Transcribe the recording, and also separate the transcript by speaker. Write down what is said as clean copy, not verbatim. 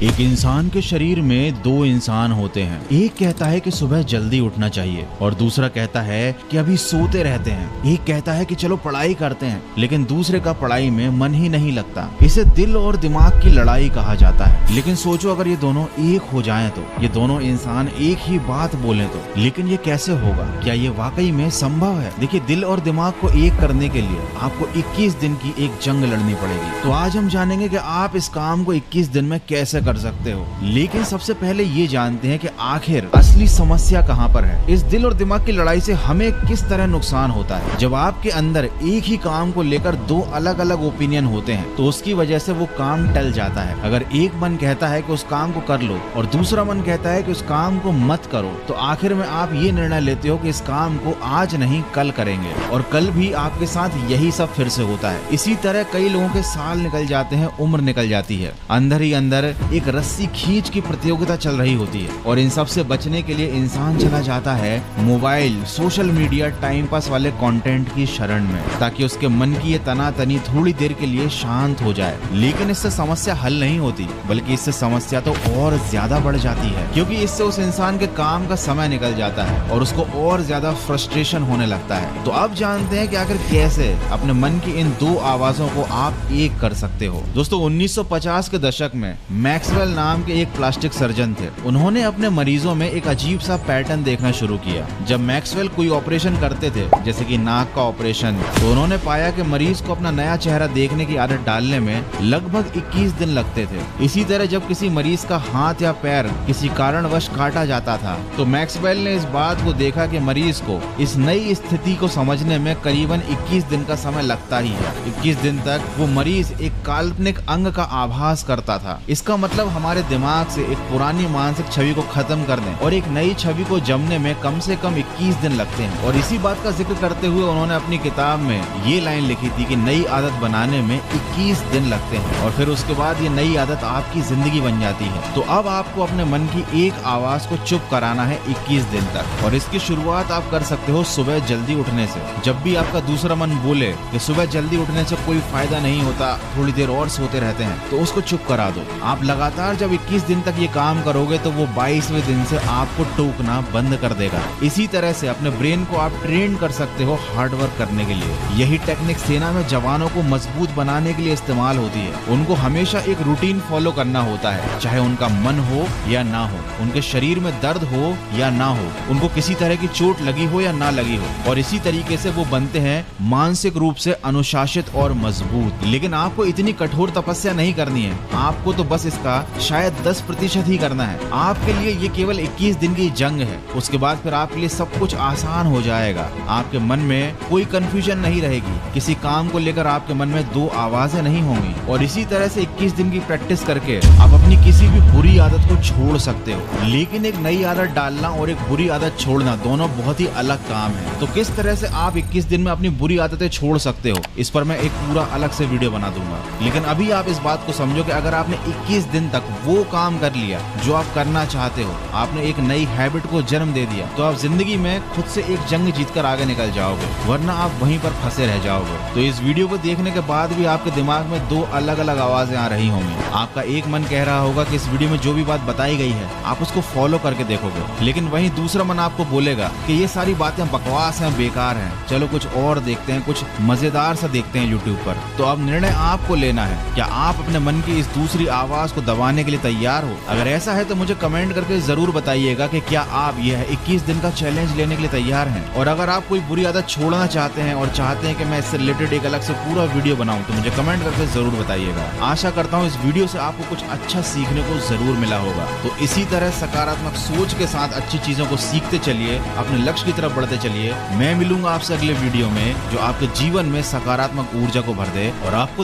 Speaker 1: एक इंसान के शरीर में दो इंसान होते हैं। एक कहता है कि सुबह जल्दी उठना चाहिए और दूसरा कहता है कि अभी सोते रहते हैं। एक कहता है कि चलो पढ़ाई करते हैं, लेकिन दूसरे का पढ़ाई में मन ही नहीं लगता। इसे दिल और दिमाग की लड़ाई कहा जाता है। लेकिन सोचो अगर ये दोनों एक हो जाएं तो, ये दोनों इंसान एक ही बात बोले तो, लेकिन ये कैसे होगा? क्या ये वाकई में संभव है? देखिए, दिल और दिमाग को एक करने के लिए आपको 21 दिन की एक जंग लड़नी पड़ेगी। तो आज हम जानेंगे कि आप इस काम को 21 दिन में कैसे कर सकते हो। लेकिन सबसे पहले ये जानते हैं कि आखिर असली समस्या कहाँ पर है। इस दिल और दिमाग की लड़ाई से हमें किस तरह नुकसान होता है। जब आपके अंदर एक ही काम को लेकर दो अलग अलग ओपिनियन होते हैं तो उसकी वजह से वो काम टल जाता है। अगर एक मन कहता है कि उस काम को कर लो और दूसरा मन कहता है कि उस काम को मत करो, तो आखिर में आप ये निर्णय लेते हो कि इस काम को आज नहीं कल करेंगे, और कल भी आपके साथ यही सब फिर से होता है। इसी तरह कई लोगों के साल निकल जाते हैं, उम्र निकल जाती है, अंदर ही अंदर एक रस्सी खींच की प्रतियोगिता चल रही होती है। और इन सब से बचने के लिए इंसान चला जाता है mobile, social media, time pass वाले कंटेंट की शरण में, ताकि उसके मन की ये तनातनी थोड़ी देर के लिए शांत हो जाए। लेकिन इससे समस्या हल नहीं होती, बल्कि इससे समस्या तो और ज्यादा बढ़ जाती है, क्योंकि इससे उस इंसान के काम का समय निकल जाता है और उसको और ज्यादा फ्रस्ट्रेशन होने लगता है। तो अब जानते हैं कि आखिर कैसे अपने मन की इन दो आवाजों को आप एक कर सकते हो। दोस्तों, 1950 के दशक में मैक्सवेल नाम के एक प्लास्टिक सर्जन थे। उन्होंने अपने मरीजों में एक अजीब सा पैटर्न देखना शुरू किया। जब मैक्सवेल कोई ऑपरेशन करते थे, जैसे कि नाक का ऑपरेशन, तो उन्होंने पाया कि मरीज को अपना नया चेहरा देखने की आदत डालने में लगभग 21 दिन लगते थे। इसी तरह जब किसी मरीज का हाथ या पैर किसी कारणवश काटा जाता था, तो मैक्सवेल ने इस बात को देखा कि मरीज को इस नई स्थिति को समझने में करीबन 21 दिन का समय लगता ही है। 21 दिन तक वो मरीज एक काल्पनिक अंग का आभास करता था। इसका मतलब हमारे दिमाग से एक पुरानी मानसिक छवि को खत्म करने और एक नई छवि को जमने में कम से कम 21 दिन लगते हैं। और इसी बात का जिक्र करते हुए उन्होंने अपनी किताब में ये लाइन लिखी थी कि नई आदत बनाने में 21 दिन लगते हैं और फिर उसके बाद ये नई आदत आपकी जिंदगी बन जाती है। तो अब आपको अपने मन की एक आवाज को चुप कराना है 21 दिन तक, और इसकी शुरुआत आप कर सकते हो सुबह जल्दी उठने से। जब भी आपका दूसरा मन बोले कि सुबह जल्दी उठने से कोई फायदा नहीं होता, थोड़ी देर और सोते रहते हैं, तो उसको चुप करा दो। आप लगातार जब 21 दिन तक ये काम करोगे तो वो 22वें दिन से आपको टोकना बंद कर देगा। इसी तरह से अपने ब्रेन को आप ट्रेन कर सकते हो हार्ड वर्क करने के लिए। यही टेक्निक सेना में जवानों को मजबूत बनाने के लिए इस्तेमाल होती है। उनको हमेशा एक रूटीन फॉलो करना होता है, चाहे उनका मन हो या ना हो, उनके शरीर में दर्द हो या ना हो, उनको किसी तरह की चोट लगी हो या ना लगी हो, और इसी तरीके से वो बनते हैं मानसिक रूप से अनुशासित और मजबूत। लेकिन आपको इतनी कठोर तपस्या नहीं करनी है, आपको तो बस इसका शायद 10% ही करना है। आपके लिए ये केवल 21 दिन की जंग है। उसके बाद फिर आपके लिए सब कुछ आसान हो जाएगा। आपके मन में कोई कंफ्यूजन नहीं रहेगी, किसी काम को लेकर आपके मन में दो आवाजें नहीं होंगी। और इसी तरह से 21 दिन की प्रैक्टिस करके आप अपनी किसी भी बुरी आदत को छोड़ सकते हो। लेकिन एक नई आदत डालना और एक बुरी आदत छोड़ना दोनों बहुत ही अलग काम है। तो किस तरह से आप 21 दिन में अपनी बुरी आदतें छोड़ सकते हो, इस पर मैं एक पूरा अलग से वीडियो बना दूंगा। लेकिन अभी आप इस बात को समझो कि अगर आपने 21 दिन तक वो काम कर लिया जो आप करना चाहते हो, आपने एक नई हैबिट को जन्म दे दिया, तो आप जिंदगी में खुद से एक जंग जीतकर आगे निकल जाओगे, वरना आप वहीं पर फंसे रह जाओगे। तो इस वीडियो को देखने के बाद भी आपके दिमाग में दो अलग अलग आवाजें आ रही होंगी। आपका एक मन कह रहा होगा कि इस वीडियो में जो भी बात बताई गई है आप उसको फॉलो करके देखोगे, लेकिन वहीं दूसरा मन आपको बोलेगा कि ये सारी बातें बकवास हैं, बेकार हैं, चलो कुछ और देखते हैं, कुछ मजेदार सा देखते हैं यूट्यूब पर। तो अब निर्णय आपको लेना है, क्या आप अपने मन की इस दूसरी आवाज को दबाने के लिए तैयार हो? अगर ऐसा है तो मुझे कमेंट करके जरूर बताइएगा कि क्या आप यह 21 दिन का चैलेंज लेने के लिए तैयार हैं। और अगर आप कोई बुरी आदत छोड़ना चाहते हैं और चाहते हैं कि मैं इससे रिलेटेड एक अलग से पूरा वीडियो बनाऊं, तो मुझे कमेंट करके जरूर बताइएगा। आशा करता हूं इस वीडियो से आपको कुछ अच्छा सीखने को जरूर मिला होगा। तो इसी तरह सकारात्मक सोच के साथ अच्छी चीजों को सीखते चलिए, अपने लक्ष्य की तरफ बढ़ते चलिए। मैं मिलूंगा आपसे अगले वीडियो में जो आपके जीवन में सकारात्मक ऊर्जा को भर दे और आपको